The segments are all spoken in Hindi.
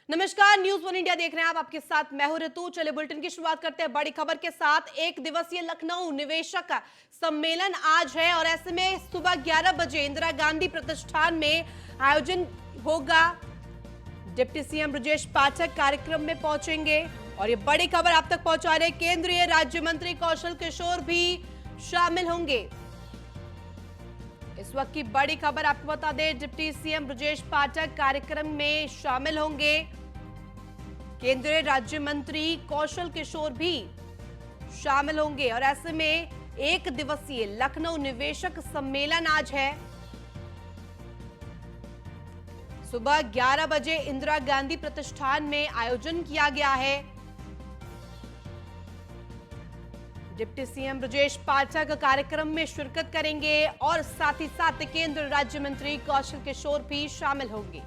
नमस्कार, न्यूज वन इंडिया देख रहे हैं आप। आपके साथ मैं हूं ऋतु। चले बुलेटिन की शुरुआत करते हैं बड़ी खबर के साथ। एक दिवसीय लखनऊ निवेशक सम्मेलन आज है और ऐसे में सुबह 11 बजे इंदिरा गांधी प्रतिष्ठान में आयोजन होगा। डिप्टी सीएम ब्रजेश पाठक कार्यक्रम में पहुंचेंगे और ये बड़ी खबर आप तक पहुंचा रहे केंद्रीय राज्य मंत्री कौशल किशोर भी शामिल होंगे। इस वक्त की बड़ी खबर आपको बता दें, डिप्टी सीएम ब्रजेश पाठक कार्यक्रम में शामिल होंगे। केंद्रीय राज्य मंत्री कौशल किशोर भी शामिल होंगे और ऐसे में एक दिवसीय लखनऊ निवेशक सम्मेलन आज है। सुबह 11 बजे इंदिरा गांधी प्रतिष्ठान में आयोजन किया गया है। डिप्टी सीएम ब्रजेश पाठक कार्यक्रम में शिरकत करेंगे और साथ ही साथ केंद्रीय राज्य मंत्री कौशल किशोर भी शामिल होंगे।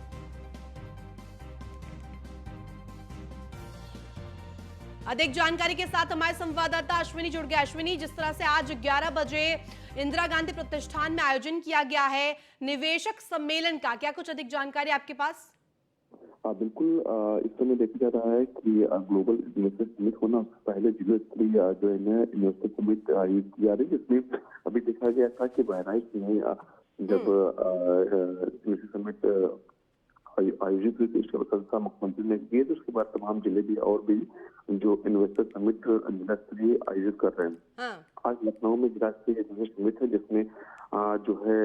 अधिक जानकारी के साथ हमारे संवाददाता अश्विनी जुड़ गया। अश्विनी, जिस तरह से आज 11 बजे इंदिरा गांधी प्रतिष्ठान में आयोजन किया गया है निवेशक सम्मेलन का, क्या कुछ अधिक जानकारी आपके पास? बिल्कुल। इस समय देखा जा रहा है कि ग्लोबल इन्वेस्टर समिट होना उससे पहले जिला स्तरीय जो है इन्वेस्टर समिट आयोजित की जा रही है, जिसमें अभी देखा गया था कि बहराइच में जब इन्वेस्टर समिट आयोजित हुई थी, उसकी प्रशंसा मुख्यमंत्री ने की, तो उसके बाद तमाम जिले भी और भी जो इन्वेस्टर समिट जिला स्तरीय आयोजित कर रहे हैं। आज लखनऊ में जिला स्तरीय इन्वेस्टर समिट है, जिसमें जो है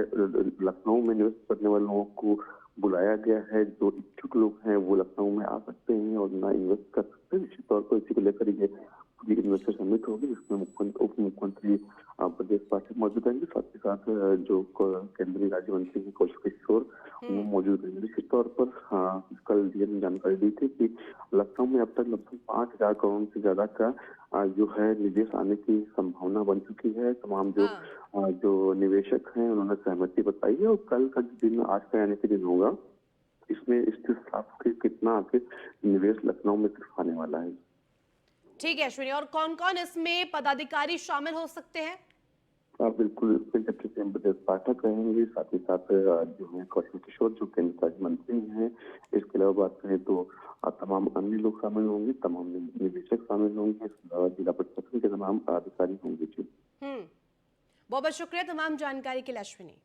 लखनऊ में निवेश करने वाले लोगों को बुलाया गया है। जो इच्छुक लोग हैं वो लखनऊ में आ सकते हैं और ना इन्वेस्ट कर सकते हैं। निश्चित तौर पर इसी को लेकर ये पूरी इन्वेस्टर समिट होगी, जिसमें उप मुख्यमंत्री ब्रजेश पाठक मौजूद रहेंगे, साथ ही साथ जो केंद्रीय राज्य मंत्री हैं कौशल किशोर वो मौजूद रहेंगे। निश्चित तौर पर कल डीएम ने जानकारी दी थी कि लखनऊ में अब तक लगभग 5,000 करोड़ से ज्यादा का जो है निवेश आने की संभावना बन चुकी है। तमाम जो निवेशक हैं उन्होंने सहमति बताई है और कल का दिन आज का यानी कि दिन होगा, इसमें स्थिर साफ कितना आखिर निवेश लखनऊ में सिर्फ आने वाला है। ठीक है अश्विनी, और कौन कौन इसमें पदाधिकारी शामिल हो सकते हैं? बिल्कुल, डिप्टी सीएम ब्रजेश पाठक रहेंगे, साथ ही साथ जो है कौशल किशोर जो केंद्रीय राज्य मंत्री हैं। इसके अलावा बात करें तो तमाम अन्य लोग शामिल होंगे, तमाम निवेशक शामिल होंगे, जिला प्रशासन के तमाम अधिकारी होंगे। जी बहुत बहुत शुक्रिया तमाम जानकारी के लिए अश्विनी।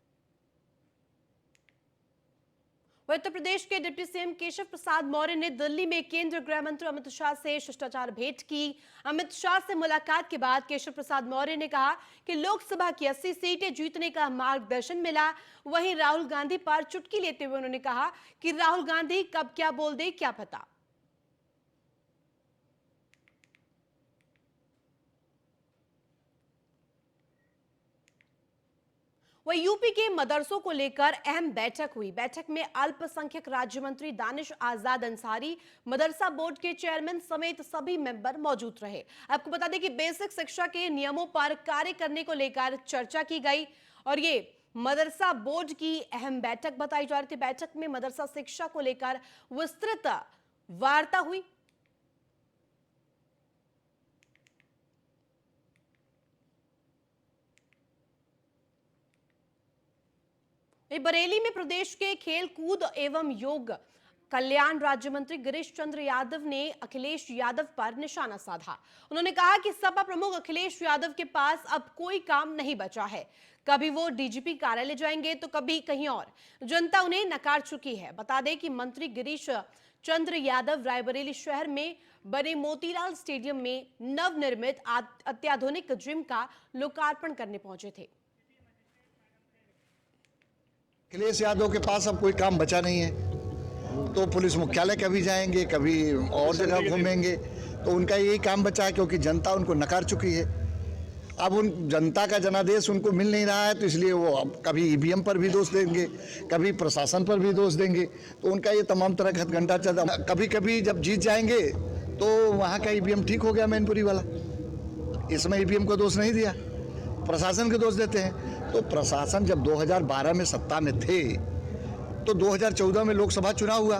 उत्तर प्रदेश के डिप्टी सीएम केशव प्रसाद मौर्य ने दिल्ली में केंद्रीय गृह मंत्री अमित शाह से शिष्टाचार भेंट की। अमित शाह से मुलाकात के बाद केशव प्रसाद मौर्य ने कहा कि लोकसभा की 80 सीटें जीतने का मार्गदर्शन मिला। वहीं राहुल गांधी पर चुटकी लेते हुए उन्होंने कहा कि राहुल गांधी कब क्या बोल दे क्या पता। वहीं यूपी के मदरसों को लेकर अहम बैठक हुई। बैठक में अल्पसंख्यक राज्य मंत्री दानिश आजाद अंसारी, मदरसा बोर्ड के चेयरमैन समेत सभी मेंबर मौजूद रहे। आपको बता दें कि बेसिक शिक्षा के नियमों पर कार्य करने को लेकर चर्चा की गई और ये मदरसा बोर्ड की अहम बैठक बताई जा रही थी। बैठक में मदरसा शिक्षा को लेकर विस्तृत वार्ता हुई। बरेली में प्रदेश के खेल कूद एवं योग कल्याण राज्य मंत्री गिरीश चंद्र यादव ने अखिलेश यादव पर निशाना साधा। उन्होंने कहा कि सपा प्रमुख अखिलेश यादव के पास अब कोई काम नहीं बचा है। कभी वो डीजीपी कार्यालय जाएंगे तो कभी कहीं और। जनता उन्हें नकार चुकी है। बता दें कि मंत्री गिरीश चंद्र यादव रायबरेली शहर में बने मोतीलाल स्टेडियम में नवनिर्मित अत्याधुनिक जिम का लोकार्पण करने पहुंचे थे। अखिलेश यादव के पास अब कोई काम बचा नहीं है, तो पुलिस मुख्यालय कभी जाएंगे, कभी और जगह घूमेंगे, तो उनका यही काम बचा है, क्योंकि जनता उनको नकार चुकी है। अब उन जनता का जनादेश उनको मिल नहीं रहा है, तो इसलिए वो अब कभी ईवीएम पर भी दोष देंगे, कभी प्रशासन पर भी दोष देंगे। तो उनका ये तमाम तरह का घंटा चलता। कभी कभी जब जीत जाएंगे तो वहाँ का ईवीएम ठीक हो गया मैनपुरी वाला, इसमें ईवीएम को दोष नहीं दिया, प्रशासन के दोष देते हैं। तो प्रशासन जब 2012 में सत्ता में थे तो 2014 में लोकसभा चुनाव हुआ,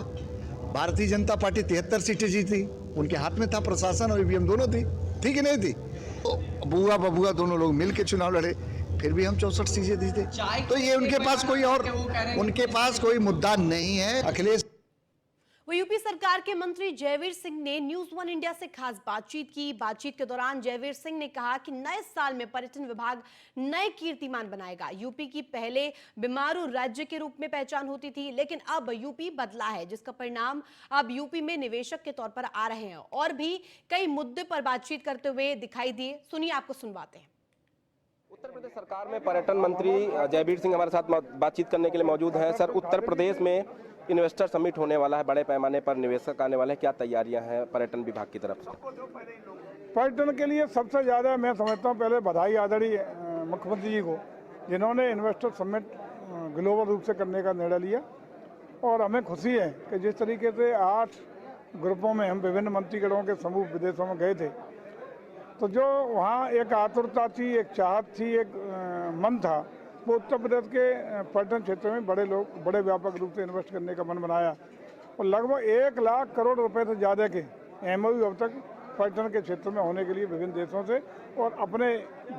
भारतीय जनता पार्टी 73 सीटें जीती, उनके हाथ में था प्रशासन और ईवीएम दोनों थी कि नहीं थी? तो बुआ बबुआ दोनों लोग मिलकर चुनाव लड़े, फिर भी हम 64 सीटें जीते। तो ये उनके पास कोई मुद्दा नहीं है। अखिलेश वो यूपी सरकार सरकार के मंत्री जयवीर सिंह ने न्यूज वन इंडिया से खास बातचीत की। बातचीत के दौरान जयवीर सिंह ने कहा कि नए साल में पर्यटन विभाग नए कीर्तिमान बनाएगा। यूपी की पहले बीमारू राज्य के रूप में पहचान होती थी, लेकिन अब यूपी बदला है, जिसका परिणाम अब यूपी में निवेशक के तौर पर आ रहे हैं और भी कई मुद्दे पर बातचीत करते हुए दिखाई दिए। सुनिए, आपको सुनवाते हैं। उत्तर प्रदेश सरकार में पर्यटन मंत्री जयवीर सिंह हमारे साथ बातचीत करने के लिए मौजूद हैं। सर, उत्तर प्रदेश में इन्वेस्टर समिट होने वाला है, बड़े पैमाने पर निवेशक आने वाले हैं, क्या तैयारियां हैं पर्यटन विभाग की तरफ से? पर्यटन के लिए सबसे ज़्यादा मैं समझता हूँ पहले बधाई आदरणीय मुख्यमंत्री जी को, जिन्होंने इन्वेस्टर समिट ग्लोबल रूप से करने का निर्णय लिया। और हमें खुशी है कि जिस तरीके से 8 ग्रुपों में हम विभिन्न मंत्रीगणों के समूह विदेशों में गए थे, तो जो वहाँ एक आतुरता थी, एक चाहत थी, एक मन था, वो उत्तर प्रदेश के पर्यटन क्षेत्र में बड़े लोग बड़े व्यापक रूप से इन्वेस्ट करने का मन बनाया। और लगभग 1 लाख करोड़ रुपए से ज़्यादा के MOU अब तक पर्यटन के क्षेत्र में होने के लिए विभिन्न देशों से और अपने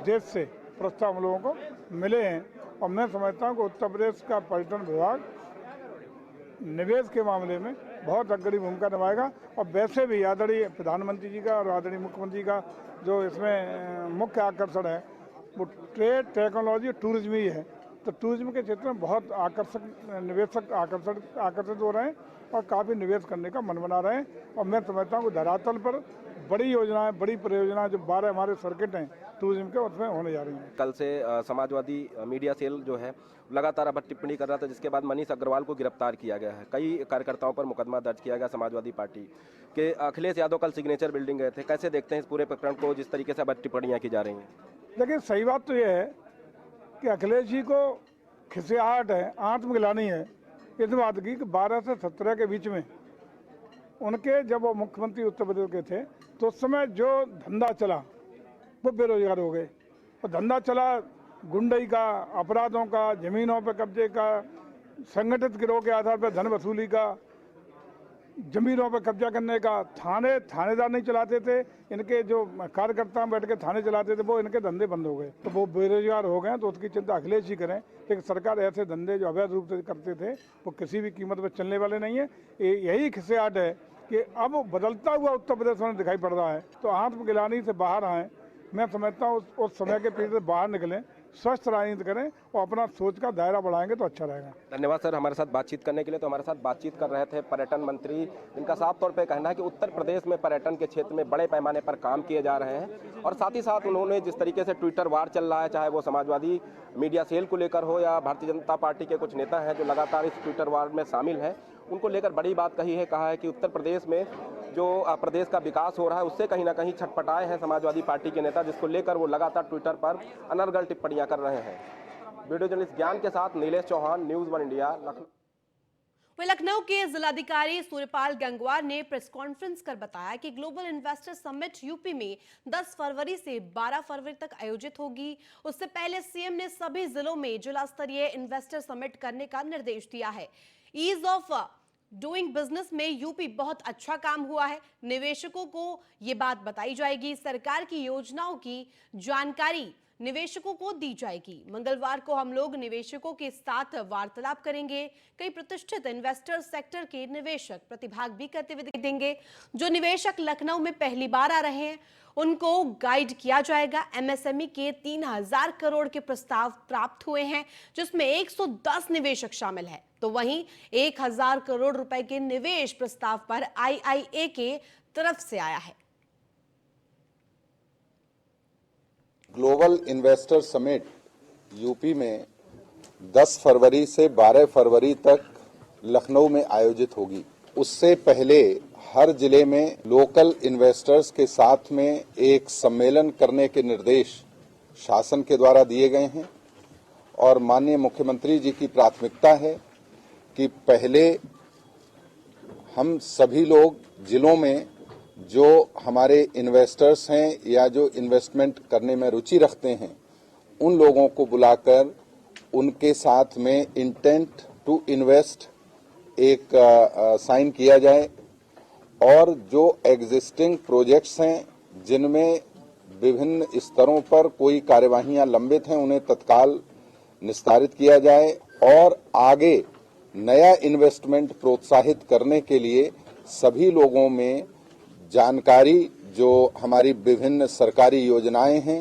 देश से प्रस्ताव हम लोगों को मिले हैं। और मैं समझता हूँ कि उत्तर प्रदेश का पर्यटन विभाग निवेश के मामले में बहुत अग्रणी भूमिका निभाएगा। और वैसे भी आदरणीय प्रधानमंत्री जी का और आदरणीय मुख्यमंत्री का जो इसमें मुख्य आकर्षण है वो ट्रेड, टेक्नोलॉजी और टूरिज्म ही है। तो टूरिज्म के क्षेत्र में बहुत निवेशक आकर्षित हो रहे हैं और काफ़ी निवेश करने का मन बना रहे हैं। और मैं समझता हूँ कि धरातल पर बड़ी योजनाएं, बड़ी परियोजनाएं जो 12 हमारे सर्किट हैं टूरिज्म के, उसमें होने जा रही हैं। कल से समाजवादी मीडिया सेल जो है लगातार अब टिप्पणी कर रहा था, जिसके बाद मनीष अग्रवाल को गिरफ्तार किया गया है। कई कार्यकर्ताओं पर मुकदमा दर्ज किया गया समाजवादी पार्टी के। अखिलेश यादव कल सिग्नेचर बिल्डिंग गए थे, कैसे देखते हैं इस पूरे प्रकरण को जिस तरीके से अब टिप्पणियाँ की जा रही हैं? लेकिन सही बात तो यह है कि अखिलेश जी को खिसियाहट है, आत्मग्लानि है इस बात की कि 12 से 17 के बीच में उनके जब वो मुख्यमंत्री उत्तर प्रदेश के थे तो उस समय जो धंधा चला वो बेरोजगार हो गए। और धंधा चला गुंडई का, अपराधों का, जमीनों पर कब्जे का, संगठित गिरोह के आधार पर धन वसूली का, जमीनों पर कब्जा करने का। थानेदार नहीं चलाते थे, इनके जो कार्यकर्ता बैठ के थाने चलाते थे, वो इनके धंधे बंद हो गए, तो वो बेरोजगार हो गए। तो उसकी चिंता अखिलेश जी करें, लेकिन सरकार ऐसे धंधे जो अवैध रूप से करते थे वो किसी भी कीमत पर चलने वाले नहीं है। यही खिसियाहट है कि अब बदलता हुआ उत्तर प्रदेश में दिखाई पड़ रहा है। तो आत्मगिलानी से बाहर आएँ, मैं समझता हूँ उस समय के पीरियड से बाहर निकलें, स्वस्थ राजनीति करें और अपना सोच का दायरा बढ़ाएंगे तो अच्छा रहेगा। धन्यवाद सर हमारे साथ बातचीत करने के लिए। तो हमारे साथ बातचीत कर रहे थे पर्यटन मंत्री, जिनका साफ तौर पे कहना है कि उत्तर प्रदेश में पर्यटन के क्षेत्र में बड़े पैमाने पर काम किए जा रहे हैं। और साथ ही साथ उन्होंने जिस तरीके से ट्विटर वार चल रहा है, चाहे वो समाजवादी मीडिया सेल को लेकर हो या भारतीय जनता पार्टी के कुछ नेता हैं जो लगातार इस ट्विटर वार में शामिल हैं, उनको लेकर बड़ी बात कही है। कहा है कि उत्तर प्रदेश में जो प्रदेश का विकास हो रहा है उससे कहीं ना कहीं छटपटाए हैं समाजवादी पार्टी के नेता, जिसको लेकर वो लगातार ट्विटर पर अनर्गल टिप्पणियां कर रहे हैं। वीडियो जर्नलिस्ट ज्ञान के साथ Nilesh Chauhan, news one India, Lucknow. Lucknow के जिलाधिकारी सूर्यपाल गंगवार ने प्रेस कॉन्फ्रेंस कर बताया कि ग्लोबल इन्वेस्टर समिट यूपी में 10 फरवरी से 12 फरवरी तक आयोजित होगी। उससे पहले सीएम ने सभी जिलों में जिला स्तरीय इन्वेस्टर समिट करने का निर्देश दिया है। ईज ऑफ डूइंग बिजनेस में यूपी बहुत अच्छा काम हुआ है, निवेशकों को ये बात बताई जाएगी, सरकार की योजनाओं की जानकारी निवेशकों को दी जाएगी। मंगलवार को हम लोग निवेशकों के साथ वार्तालाप करेंगे। कई प्रतिष्ठित इन्वेस्टर सेक्टर के निवेशक प्रतिभाग भी करते हुए देंगे। जो निवेशक लखनऊ में पहली बार आ रहे हैं उनको गाइड किया जाएगा। MSME के 3000 करोड़ के प्रस्ताव प्राप्त हुए हैं, जिसमें 110 निवेशक शामिल है। तो वहीं 1000 करोड़ रुपए के निवेश प्रस्ताव पर IIA के तरफ से आया है। ग्लोबल इन्वेस्टर समिट यूपी में 10 फरवरी से 12 फरवरी तक लखनऊ में आयोजित होगी। उससे पहले हर जिले में लोकल इन्वेस्टर्स के साथ में एक सम्मेलन करने के निर्देश शासन के द्वारा दिए गए हैं और माननीय मुख्यमंत्री जी की प्राथमिकता है कि पहले हम सभी लोग जिलों में जो हमारे इन्वेस्टर्स हैं या जो इन्वेस्टमेंट करने में रुचि रखते हैं उन लोगों को बुलाकर उनके साथ में इंटेंट टू इन्वेस्ट एक साइन किया जाए और जो एग्जिस्टिंग प्रोजेक्ट्स हैं जिनमें विभिन्न स्तरों पर कोई कार्यवाहियां लंबित हैं उन्हें तत्काल निस्तारित किया जाए और आगे नया इन्वेस्टमेंट प्रोत्साहित करने के लिए सभी लोगों में जानकारी जो हमारी विभिन्न सरकारी योजनाएं हैं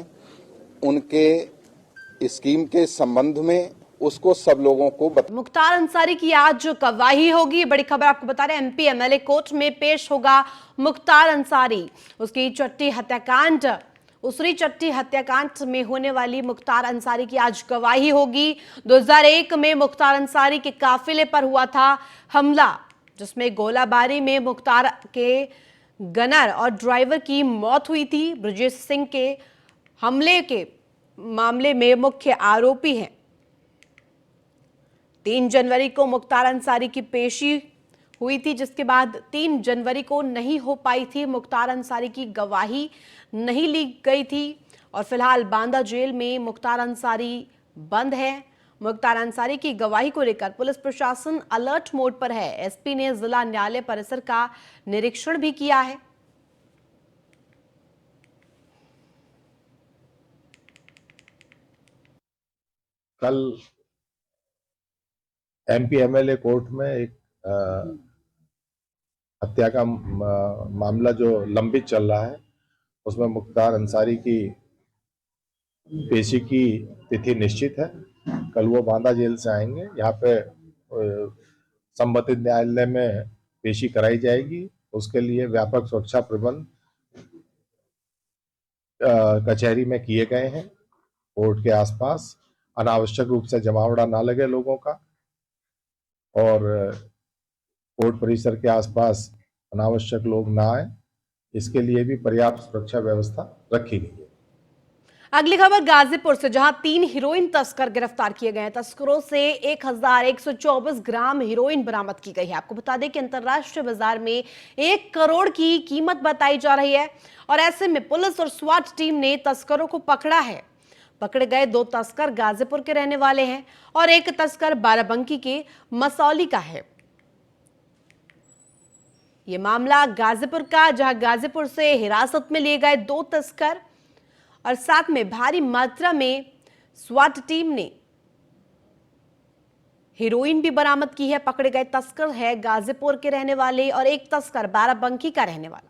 उनके स्कीम के संबंध में उसको सब लोगों को मुख्तार अंसारी की आज गवाही होगी। बड़ी खबर आपको बता रहे हैं, एमपी एमएलए कोर्ट में पेश होगा मुख्तार अंसारी। उसकी उसरी चट्टी हत्याकांड में होने वाली मुख्तार अंसारी की आज गवाही होगी। 2001 में मुख्तार अंसारी के काफिले पर हुआ था हमला, जिसमें गोलाबारी में मुख्तार के गनर और ड्राइवर की मौत हुई थी। ब्रजेश सिंह के हमले के मामले में मुख्य आरोपी हैं। 3 जनवरी को मुख्तार अंसारी की पेशी हुई थी, जिसके बाद 3 जनवरी को नहीं हो पाई थी। मुख्तार अंसारी की गवाही नहीं ली गई थी और फिलहाल बांदा जेल में मुख्तार अंसारी बंद है। मुख्तार अंसारी की गवाही को लेकर पुलिस प्रशासन अलर्ट मोड पर है। एसपी ने जिला न्यायालय परिसर का निरीक्षण भी किया है। कल एमपी एमएलए कोर्ट में एक हत्या का मामला जो लंबित चल रहा है, उसमें मुख्तार अंसारी की पेशी की तिथि निश्चित है। कल वो बांदा जेल से आएंगे, यहाँ पे संबंधित न्यायालय में पेशी कराई जाएगी। उसके लिए व्यापक सुरक्षा प्रबंध कचहरी में किए गए हैं। कोर्ट के आसपास अनावश्यक रूप से जमावड़ा ना लगे लोगों का, और कोर्ट परिसर के आसपास अनावश्यक लोग ना आए, इसके लिए भी पर्याप्त सुरक्षा व्यवस्था रखी गई है। अगली खबर गाजीपुर से, जहां 3 हीरोइन तस्कर गिरफ्तार किए गए हैं। तस्करों से 1124 ग्राम हीरोइन बरामद की गई है। आपको बता दें कि अंतर्राष्ट्रीय बाजार में 1 करोड़ की कीमत बताई जा रही है और ऐसे में पुलिस और स्वाट टीम ने तस्करों को पकड़ा है। पकड़े गए 2 तस्कर गाजीपुर के रहने वाले हैं और 1 तस्कर बाराबंकी के मसौली का है। यह मामला गाजीपुर का, जहां गाजीपुर से हिरासत में लिए गए 2 तस्कर और साथ में भारी मात्रा में स्वाट टीम ने हीरोइन भी बरामद की है। पकड़े गए तस्कर है गाजीपुर के रहने वाले और 1 तस्कर बाराबंकी का रहने वाला।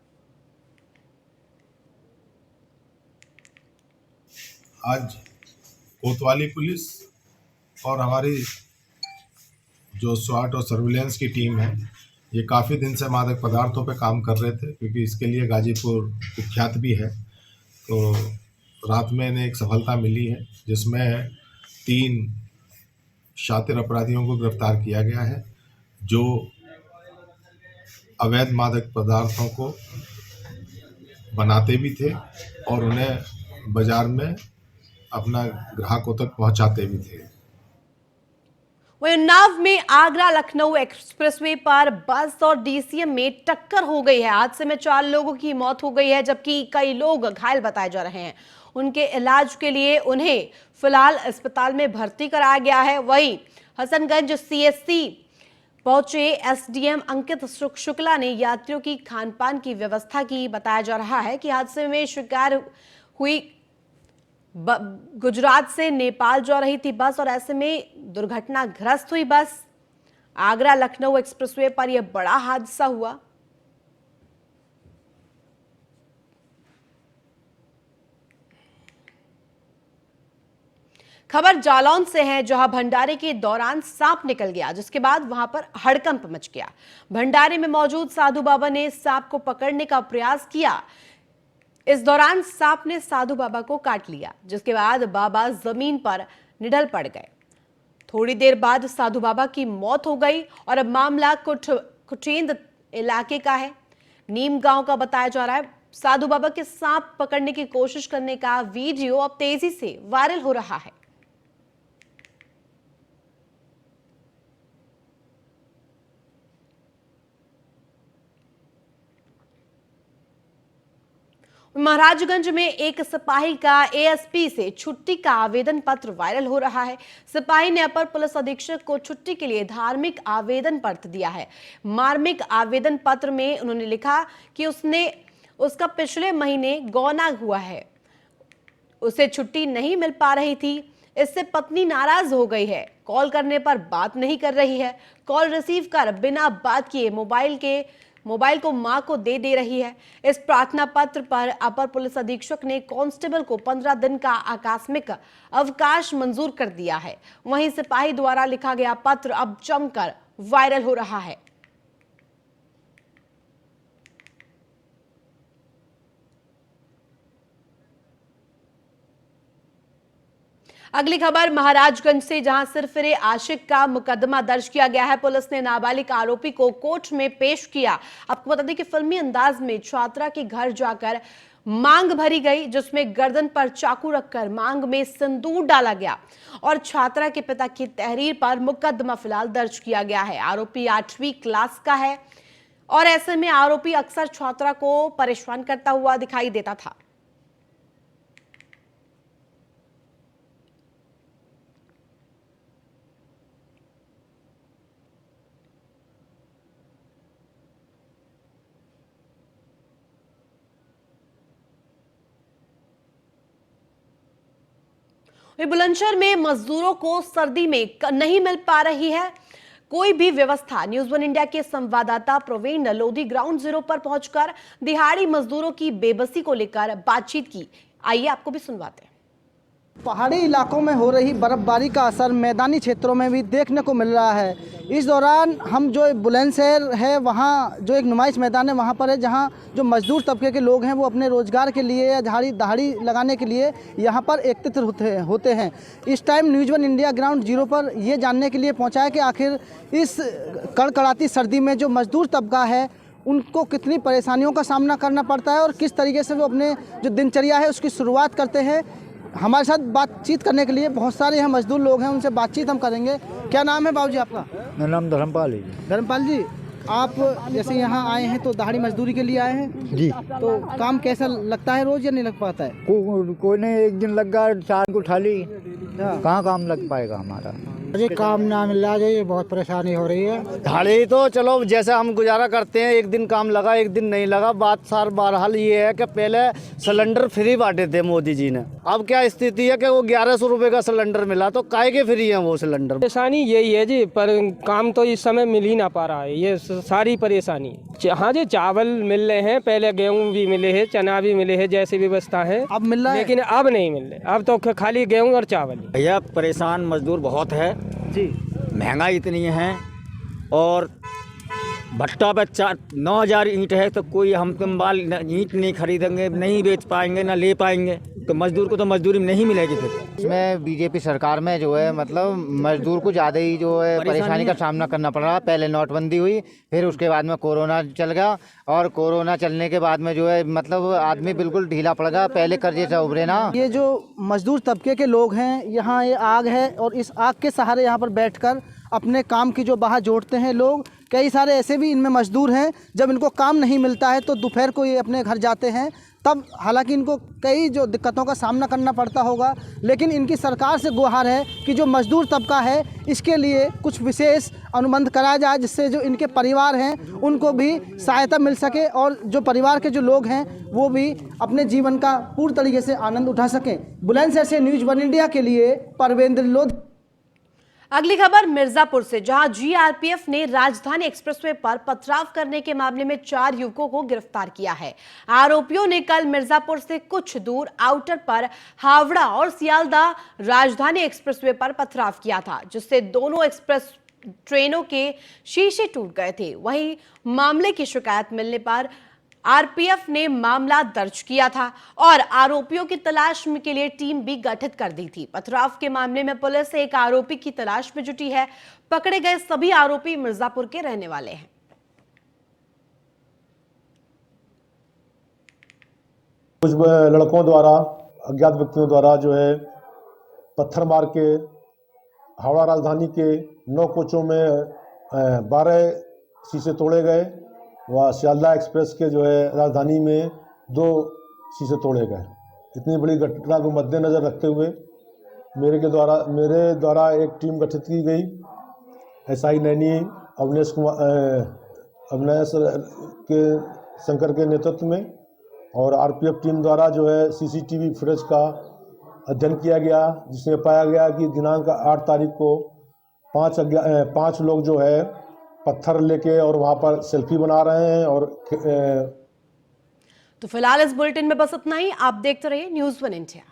आज कोतवाली पुलिस और हमारी जो स्वाट और सर्विलेंस की टीम है, ये काफ़ी दिन से मादक पदार्थों पे काम कर रहे थे, क्योंकि इसके लिए गाजीपुर कुख्यात भी है। तो रात में इन्हें एक सफलता मिली है, जिसमें 3 शातिर अपराधियों को गिरफ्तार किया गया है, जो अवैध मादक पदार्थों को बनाते भी थे और उन्हें बाजार में अपना ग्राहकों तक पहुंचाते भी थे। वहीं उन्नाव में आगरा लखनऊ एक्सप्रेसवे पर बस और डीसीएम में टक्कर हो गई है। हादसे में 4 लोगों की मौत हो गई है, जबकि कई लोग घायल बताए जा रहे हैं। उनके इलाज के लिए उन्हें फिलहाल अस्पताल में भर्ती कराया गया है। वहीं हसनगंज सीएससी पहुंचे एसडीएम अंकित शुक्ला ने यात्रियों की खानपान की व्यवस्था की। बताया जा रहा है कि हादसे में शिकार हुई गुजरात से नेपाल जा रही थी बस और ऐसे में दुर्घटनाग्रस्त हुई बस। आगरा लखनऊ एक्सप्रेसवे पर यह बड़ा हादसा हुआ। खबर जालौन से है, जहां भंडारे के दौरान सांप निकल गया, जिसके बाद वहां पर हड़कंप मच गया। भंडारे में मौजूद साधु बाबा ने सांप को पकड़ने का प्रयास किया। इस दौरान सांप ने साधु बाबा को काट लिया, जिसके बाद बाबा जमीन पर निडल पड़ गए। थोड़ी देर बाद साधु बाबा की मौत हो गई और अब मामला कुटेंद इलाके का है, नीम गांव का बताया जा रहा है। साधु बाबा के सांप पकड़ने की कोशिश करने का वीडियो अब तेजी से वायरल हो रहा है। महाराजगंज में एक सिपाही का एएसपी से छुट्टी का आवेदन पत्र वायरल हो रहा है। सिपाही ने अपर पुलिस अधीक्षक को छुट्टी के लिए धार्मिक आवेदन पत्र दिया है। मार्मिक आवेदन पत्र में उन्होंने लिखा कि उसका पिछले महीने गौना हुआ है, उसे छुट्टी नहीं मिल पा रही थी। इससे पत्नी नाराज हो गई है, कॉल करने पर बात नहीं कर रही है। कॉल रिसीव कर बिना बात किए मोबाइल के मोबाइल को मां को दे रही है। इस प्रार्थना पत्र पर अपर पुलिस अधीक्षक ने कांस्टेबल को 15 दिन का आकस्मिक अवकाश मंजूर कर दिया है। वहीं सिपाही द्वारा लिखा गया पत्र अब जमकर वायरल हो रहा है। अगली खबर महाराजगंज से, जहां सिरफिरे आशिक का मुकदमा दर्ज किया गया है। पुलिस ने नाबालिग आरोपी को कोर्ट में पेश किया। आपको बता दें कि फिल्मी अंदाज में छात्रा के घर जाकर मांग भरी गई, जिसमें गर्दन पर चाकू रखकर मांग में सिंदूर डाला गया और छात्रा के पिता की तहरीर पर मुकदमा फिलहाल दर्ज किया गया है। आरोपी 8वीं क्लास का है और ऐसे में आरोपी अक्सर छात्रा को परेशान करता हुआ दिखाई देता था। बुलंदशहर में मजदूरों को सर्दी में नहीं मिल पा रही है कोई भी व्यवस्था। न्यूज़ 1 इंडिया के संवाददाता प्रवीण लोधी ग्राउंड जीरो पर पहुंचकर दिहाड़ी मजदूरों की बेबसी को लेकर बातचीत की। आइए आपको भी सुनवाते हैं। पहाड़ी इलाकों में हो रही बर्फबारी का असर मैदानी क्षेत्रों में भी देखने को मिल रहा है। इस दौरान हम जो बुलंदशहर है वहाँ जो एक नुमाइश मैदान है वहाँ पर है, जहाँ जो मजदूर तबके के लोग हैं वो अपने रोज़गार के लिए या दहाड़ी लगाने के लिए यहाँ पर एकत्रित होते हैं। इस time news 1 India ground zero पर ये जानने के लिए पहुँचा है कि आखिर इस कड़कड़ाती सर्दी में जो मजदूर तबका है उनको कितनी परेशानियों का सामना करना पड़ता है और किस तरीके से वो अपने जो दिनचर्या है उसकी शुरुआत करते हैं। हमारे साथ बातचीत करने के लिए बहुत सारे यहाँ मजदूर लोग हैं, उनसे बातचीत हम करेंगे। क्या नाम है बाबूजी आपका? मेरा नाम धर्मपाल है। धर्मपाल जी, आप जैसे यहाँ आए हैं तो दहाड़ी मजदूरी के लिए आए हैं जी। तो काम कैसा लगता है रोज या नहीं लग पाता है? कोई नहीं, एक दिन लग गया, चार को उठा ली, कहाँ काम लग पाएगा हमारा? अरे काम ना मिल रहा है, बहुत परेशानी हो रही है। दहाड़ी तो चलो जैसे हम गुजारा करते हैं, एक दिन काम लगा एक दिन नहीं लगा। बात सार बहरहाल ये है कि पहले सिलेंडर फ्री बांटे थे मोदी जी ने, अब क्या स्थिति है कि वो 1100 रुपए का सिलेंडर मिला, तो काहे के फ्री है वो सिलेंडर? परेशानी यही है जी, पर काम तो इस समय मिल ही ना पा रहा है, ये सारी परेशानी। हाँ जी, चावल मिल रहे हैं, पहले गेहूँ भी मिले हैं, चना भी मिले हैं, जैसी व्यवस्था है अब मिल रहा है, लेकिन अब नहीं मिल रहे। अब तो खाली गेहूँ और चावल। भैया परेशान मजदूर बहुत है जी, महंगाई इतनी है और भट्टा पे 9,000 ईंट है, तो कोई हम बाल ईंट नहीं खरीदेंगे, नहीं बेच पाएंगे, ना ले पाएंगे, तो मजदूर को तो मजदूरी नहीं मिलेगी। फिर इसमें बीजेपी सरकार में जो है मतलब मजदूर को ज़्यादा ही जो है परेशानी का सामना करना पड़ रहा है। पहले नोटबंदी हुई, फिर उसके बाद में कोरोना चल गया और कोरोना चलने के बाद में जो है मतलब आदमी बिल्कुल ढीला पड़ गया, पहले कर्जे से उभरे ना। ये जो मजदूर तबके के लोग हैं, यहाँ ये आग है और इस आग के सहारे यहाँ पर बैठकर अपने काम की जो बाह जोड़ते हैं लोग। कई सारे ऐसे भी इनमें मजदूर हैं, जब इनको काम नहीं मिलता है तो दोपहर को ये अपने घर जाते हैं, तब हालांकि इनको कई जो दिक्कतों का सामना करना पड़ता होगा, लेकिन इनकी सरकार से गुहार है कि जो मजदूर तबका है इसके लिए कुछ विशेष अनुबंध कराया जाए, जिससे जो इनके परिवार हैं उनको भी सहायता मिल सके और जो परिवार के जो लोग हैं वो भी अपने जीवन का पूर्ण तरीके से आनंद उठा सकें। बुलंदशहर से न्यूज़ 1 इंडिया के लिए परवेंद्र लोधी। अगली खबर मिर्जापुर से, जहां जीआरपीएफ ने राजधानी एक्सप्रेसवे पर पथराव करने के मामले में 4 युवकों को गिरफ्तार किया है। आरोपियों ने कल मिर्जापुर से कुछ दूर आउटर पर हावड़ा और सियालदह राजधानी एक्सप्रेसवे पर पथराव किया था, जिससे दोनों एक्सप्रेस ट्रेनों के शीशे टूट गए थे। वहीं मामले की शिकायत मिलने पर आरपीएफ ने मामला दर्ज किया था और आरोपियों की तलाश के लिए टीम भी गठित कर दी थी। पथराव के मामले में पुलिस एक आरोपी की तलाश में जुटी है। पकड़े गए सभी आरोपी मिर्जापुर के रहने वाले हैं। कुछ लड़कों द्वारा, अज्ञात व्यक्तियों द्वारा जो है पत्थर मार के हावड़ा राजधानी के 9 कोचों में 12 शीशे तोड़े गए व सियालदह एक्सप्रेस के जो है राजधानी में 2 शीशे तोड़े गए। इतनी बड़ी घटना को मद्देनज़र रखते हुए मेरे द्वारा एक टीम गठित की गई। एसआई नैनी अवनेश के शंकर के नेतृत्व में और आरपीएफ टीम द्वारा जो है सीसीटीवी फुटेज का अध्ययन किया गया, जिसमें पाया गया कि दिनांक 8 तारीख को 5 लोग जो है पत्थर लेके और वहाँ पर सेल्फी बना रहे हैं और तो फिलहाल इस बुलेटिन में बस इतना ही। आप देखते रहिए न्यूज़ 1 इंडिया।